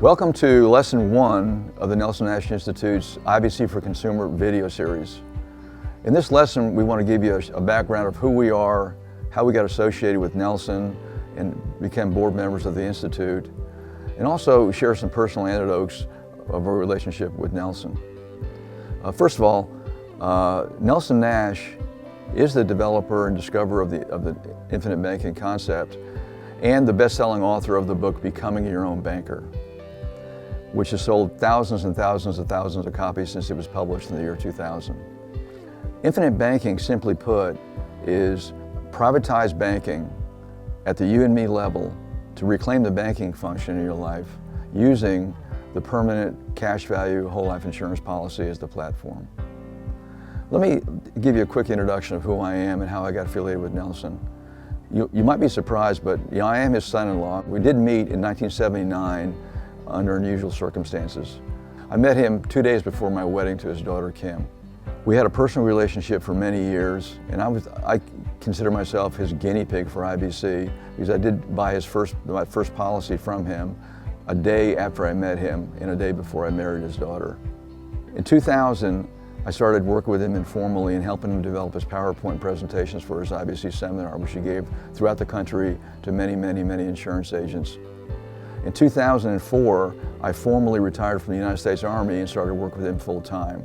Welcome to Lesson 1 of the Nelson Nash Institute's IBC for Consumer video series. In this lesson, we want to give you a background of who we are, how we got associated with Nelson and became board members of the Institute, and also share some personal anecdotes of our relationship with Nelson. First of all, Nelson Nash is the developer and discoverer of the infinite banking concept and the best-selling author of the book Becoming Your Own Banker, which has sold thousands and thousands and thousands of copies since it was published in the year 2000. Infinite banking, simply put, is privatized banking at the you and me level to reclaim the banking function in your life using the permanent cash value whole life insurance policy as the platform. Let me give you a quick introduction of who I am and how I got affiliated with Nelson. You might be surprised, but I am his son-in-law. We did meet in 1979 under unusual circumstances. I met him 2 days before my wedding to his daughter, Kim. We had a personal relationship for many years, and I consider myself his guinea pig for IBC because I did buy my first policy from him a day after I met him and a day before I married his daughter. In 2000, I started working with him informally and helping him develop his PowerPoint presentations for his IBC seminar, which he gave throughout the country to many, many, many insurance agents. In 2004, I formally retired from the United States Army and started working with him full-time.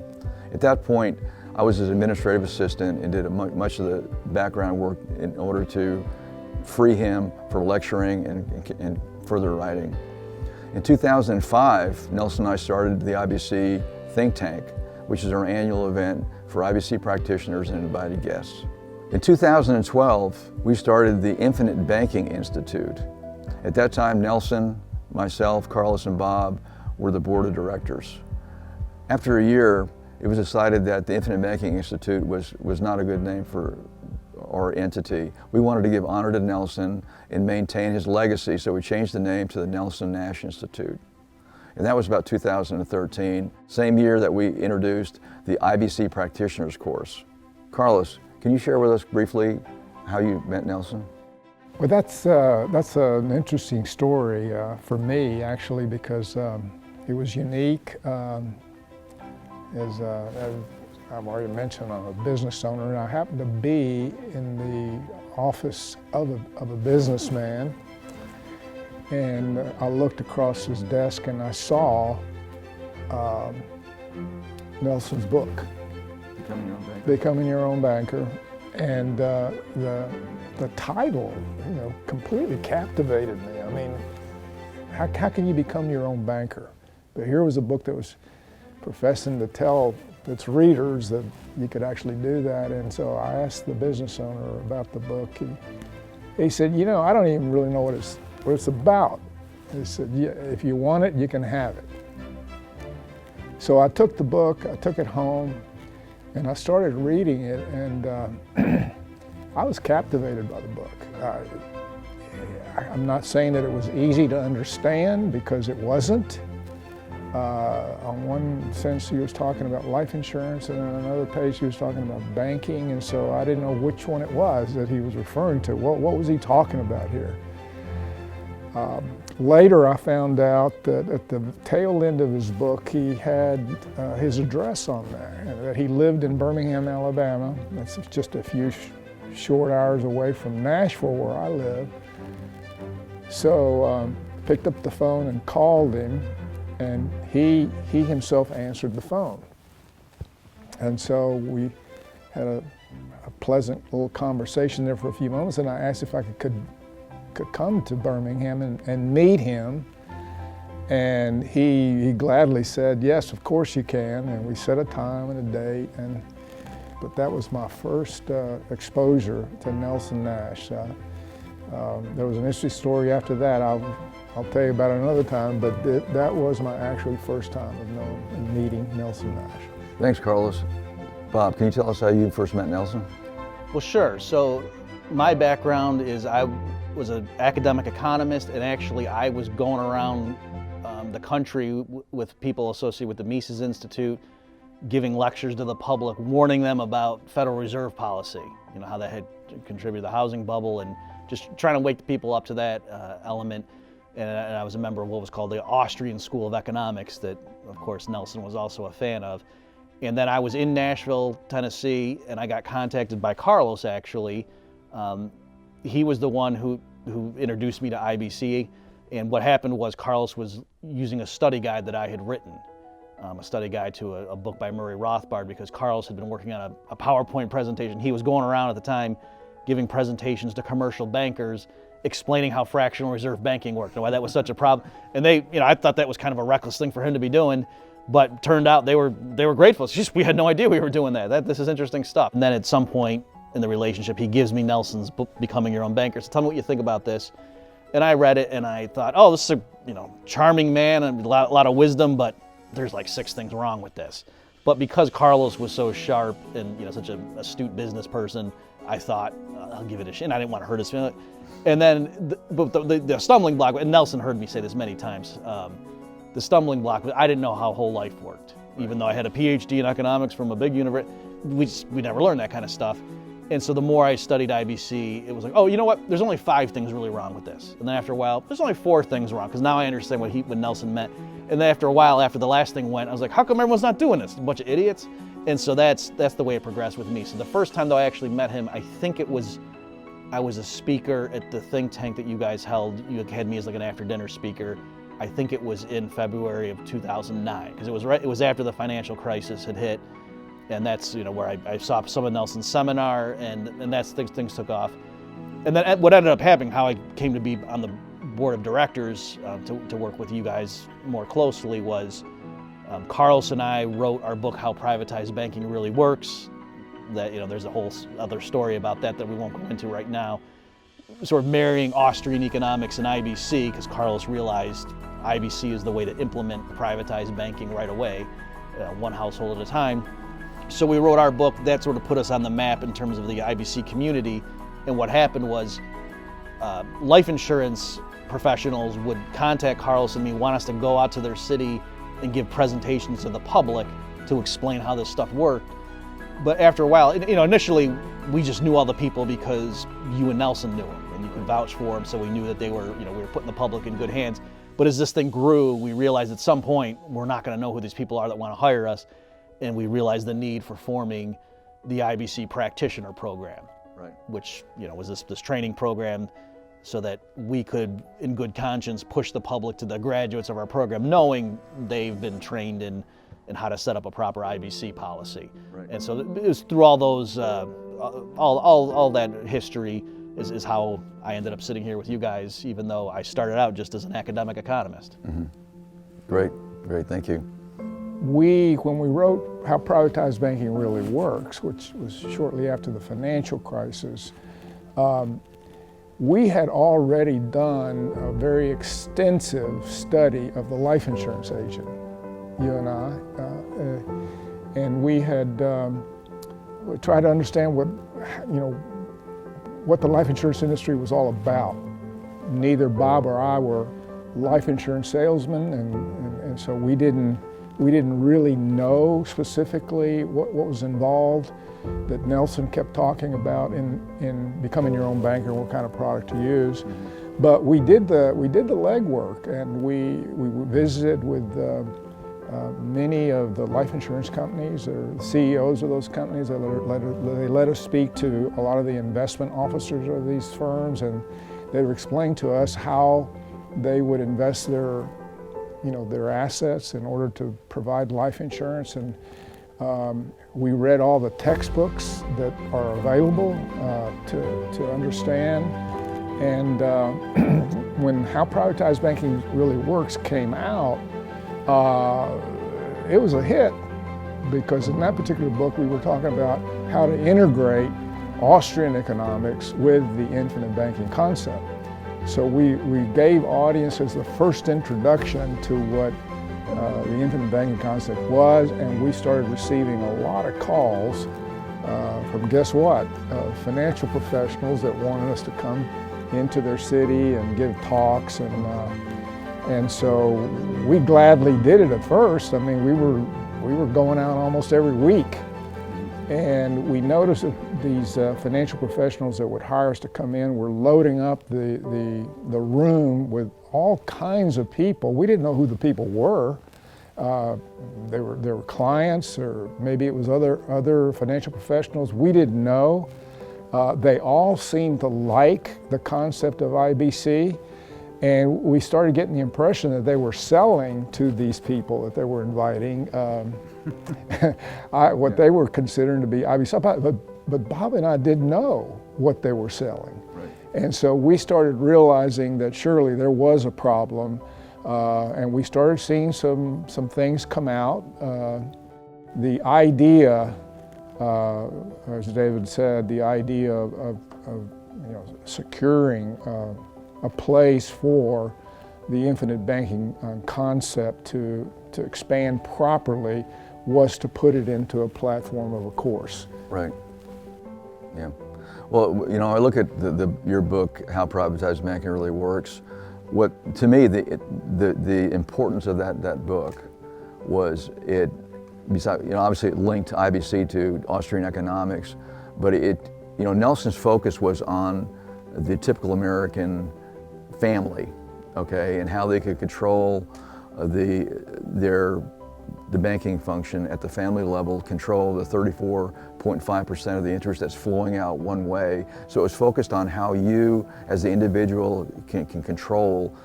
At that point, I was his administrative assistant and did much of the background work in order to free him for lecturing and further writing. In 2005, Nelson and I started the IBC Think Tank, which is our annual event for IBC practitioners and invited guests. In 2012, we started the Infinite Banking Institute. At that time, Nelson, myself, Carlos, and Bob were the board of directors. After a year, it was decided that the Infinite Banking Institute was not a good name for our entity. We wanted to give honor to Nelson and maintain his legacy, so we changed the name to the Nelson Nash Institute. And that was about 2013, same year that we introduced the IBC Practitioners course. Carlos, can you share with us briefly how you met Nelson? Well, that's an interesting story for me, actually, because it was unique. As I've already mentioned, I'm a business owner, and I happened to be in the office of a businessman, and I looked across his desk and I saw Nelson's book, Becoming Your Own Banker, and the title, completely captivated me. I mean, how can you become your own banker? But here was a book that was professing to tell its readers that you could actually do that. And so I asked the business owner about the book. He said, I don't even really know what it's about. He said, yeah, if you want it, you can have it. So I took the book, I took it home, and I started reading it, and I was captivated by the book. I'm not saying that it was easy to understand, because it wasn't. On one sense, he was talking about life insurance, and on another page he was talking about banking, and so I didn't know which one it was that he was referring to. What was he talking about here? Later, I found out that at the tail end of his book, he had his address on there, and that he lived in Birmingham, Alabama. That's just a few short hours away from Nashville, where I live. So picked up the phone and called him, and he himself answered the phone. And so we had a pleasant little conversation there for a few moments, and I asked if I could come to Birmingham and meet him. And he gladly said, yes, of course you can. And we set a time and a date. But that was my first exposure to Nelson Nash. There was an interesting story after that. I'll tell you about it another time, but that was my actually first time of meeting Nelson Nash. Thanks, Carlos. Bob, can you tell us how you first met Nelson? Well, sure. So my background is I was an academic economist, and actually I was going around the country with people associated with the Mises Institute, giving lectures to the public, warning them about Federal Reserve policy, how that had contributed to the housing bubble, and just trying to wake the people up to that element. and I was a member of what was called the Austrian School of Economics that, of course, Nelson was also a fan of. And then I was in Nashville, Tennessee, and I got contacted by Carlos, actually. He was the one who introduced me to IBC, and what happened was Carlos was using a study guide that I had written, a study guide to a book by Murray Rothbard, because Carlos had been working on a PowerPoint presentation. He was going around at the time giving presentations to commercial bankers, explaining how fractional reserve banking worked and why that was such a problem. And I thought that was kind of a reckless thing for him to be doing, but turned out they were grateful. It's just we had no idea we were doing that. This is interesting stuff. And then at some point in the relationship, he gives me Nelson's book, Becoming Your Own Banker. So tell me what you think about this. And I read it and I thought, oh, this is a charming man and a lot of wisdom, but there's like 6 things wrong with this. But because Carlos was so sharp and such an astute business person, I thought, I'll give it a shot. And I didn't want to hurt his feelings. And then the stumbling block, and Nelson heard me say this many times, the stumbling block was I didn't know how whole life worked. Even though I had a PhD in economics from a big university, we never learned that kind of stuff. And so the more I studied IBC, it was like, oh, you know what? There's only 5 things really wrong with this. And then after a while, there's only 4 things wrong, because now I understand what Nelson meant. And then after a while, after the last thing went, I was like, how come everyone's not doing this? A bunch of idiots? And so that's the way it progressed with me. So the first time though I actually met him, I think I was a speaker at the think tank that you guys held. You had me as like an after-dinner speaker. I think it was in February of 2009, because it was after the financial crisis had hit. And that's where I saw some of Nelson's seminar, and that's things took off. And then what ended up happening, how I came to be on the board of directors to work with you guys more closely, was Carlos and I wrote our book, How Privatized Banking Really Works. That there's a whole other story about that we won't go into right now. Sort of marrying Austrian economics and IBC, because Carlos realized IBC is the way to implement privatized banking right away, one household at a time. So we wrote our book. That sort of put us on the map in terms of the IBC community. And what happened was life insurance professionals would contact Carlos and me, want us to go out to their city and give presentations to the public to explain how this stuff worked. But after a while, initially we just knew all the people because you and Nelson knew them and you could vouch for them, so we knew that they were, we were putting the public in good hands. But as this thing grew, we realized at some point we're not going to know who these people are that want to hire us. And we realized the need for forming the IBC practitioner program, right? Which was this training program, so that we could, in good conscience, push the public to the graduates of our program, knowing they've been trained in how to set up a proper IBC policy. Right. And so it was through all those, all that history is how I ended up sitting here with you guys, even though I started out just as an academic economist. Mm-hmm. Great, thank you. When we wrote How Privatized Banking Really Works, which was shortly after the financial crisis, we had already done a very extensive study of the life insurance agent, you and I, and we had tried to understand what the life insurance industry was all about. Neither Bob or I were life insurance salesmen, and so we didn't really know specifically what was involved, that Nelson kept talking about in becoming your own banker, what kind of product to use. But we did the legwork, and we visited with many of the life insurance companies, or the CEOs of those companies. They let us speak to a lot of the investment officers of these firms, and they would explain to us how they would invest their assets in order to provide life insurance. And we read all the textbooks that are available to understand. And when How Privatized Banking Really Works came out, it was a hit, because in that particular book we were talking about how to integrate Austrian economics with the infinite banking concept. So we gave audiences the first introduction to what the infinite banking concept was, and we started receiving a lot of calls from, guess what, financial professionals that wanted us to come into their city and give talks, and so we gladly did it at first. I mean, we were going out almost every week And we noticed that these financial professionals that would hire us to come in were loading up the room with all kinds of people. We didn't know who the people were. They were clients, or maybe it was other financial professionals. We didn't know. They all seemed to like the concept of IBC, and we started getting the impression that they were selling to these people that they were inviting what they were considering to be IBC. But Bob and I didn't know what they were selling. Right. And so we started realizing that surely there was a problem, and we started seeing some things come out. The idea, as David said, the idea of securing a place for the infinite banking concept to expand properly was to put it into a platform of a course. Right. Yeah. Well, I look at your book, How Privatized Banking Really Works. What, to me, the importance of that book was it, besides, obviously it linked IBC to Austrian economics, but Nelson's focus was on the typical American family, okay, and how they could control the banking function at the family level, control the 34.5% of the interest that's flowing out one way. So it was focused on how you, as the individual, can control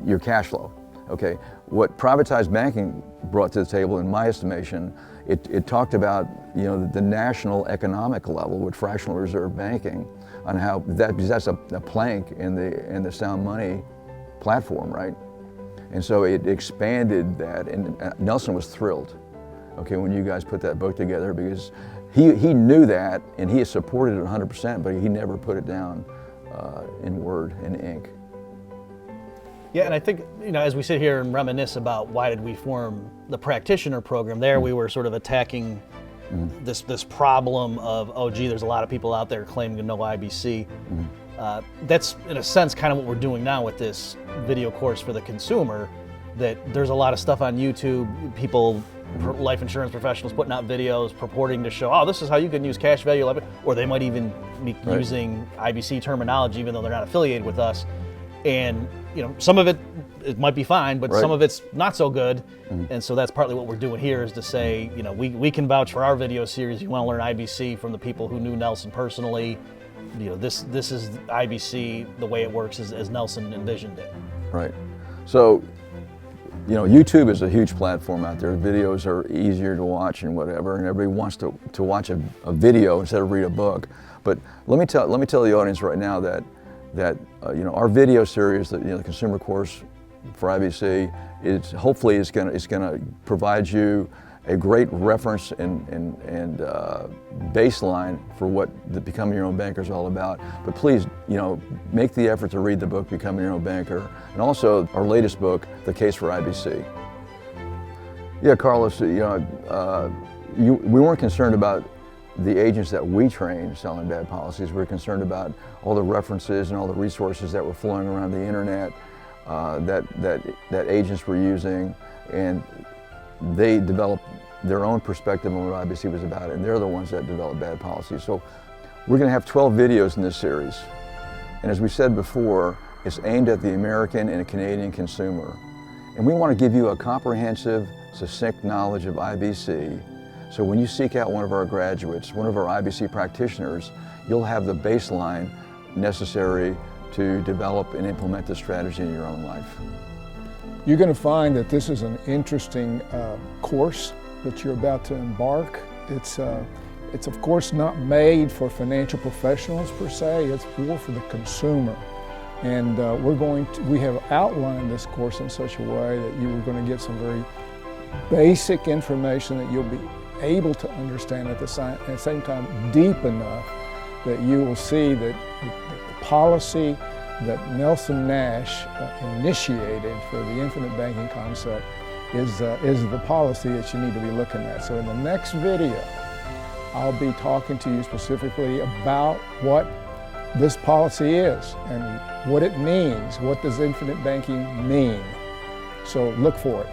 your cash flow. Okay, what privatized banking brought to the table, in my estimation, it talked about the national economic level with fractional reserve banking, on how because that's a plank in the sound money platform, right? And so it expanded that, and Nelson was thrilled, okay, when you guys put that book together, because he knew that and he supported it 100%, but he never put it down in word, in ink. Yeah, and I think, as we sit here and reminisce about why did we form the practitioner program, there we were sort of attacking this problem of, oh gee, there's a lot of people out there claiming to know IBC. That's, in a sense, kind of what we're doing now with this video course for the consumer, that there's a lot of stuff on YouTube, people, life insurance professionals putting out videos purporting to show, oh, this is how you can use cash value, or they might even be using IBC terminology even though they're not affiliated with us. And some of it might be fine, but some of it's not so good. And so that's partly what we're doing here, is to say, we can vouch for our video series. You want to learn IBC from the people who knew Nelson personally. This is IBC, the way it works as Nelson envisioned it. Right. So, YouTube is a huge platform out there. Videos are easier to watch and whatever, and everybody wants to watch a video instead of read a book. But let me tell the audience right now that our video series, the consumer course for IBC, hopefully is going to provide you a great reference and baseline for what the Becoming Your Own Banker is all about. But please, make the effort to read the book Becoming Your Own Banker, and also our latest book, The Case for IBC. Yeah, Carlos, we weren't concerned about the agents that we trained selling bad policies. We're concerned about all the references and all the resources that were flowing around the internet that agents were using, and they developed their own perspective on what IBC was about, and they're the ones that developed bad policies. So we're going to have 12 videos in this series, and as we said before, it's aimed at the American and Canadian consumer, and we want to give you a comprehensive, succinct knowledge of IBC. So when you seek out one of our graduates, one of our IBC practitioners, you'll have the baseline necessary to develop and implement the strategy in your own life. You're going to find that this is an interesting course that you're about to embark. It's of course not made for financial professionals per se, it's more for the consumer. And we have outlined this course in such a way that you are going to get some very basic information that you'll be able to understand at the same time deep enough that you will see that the policy that Nelson Nash initiated for the infinite banking concept is the policy that you need to be looking at. So in the next video, I'll be talking to you specifically about what this policy is and what it means. What does infinite banking mean? So look for it.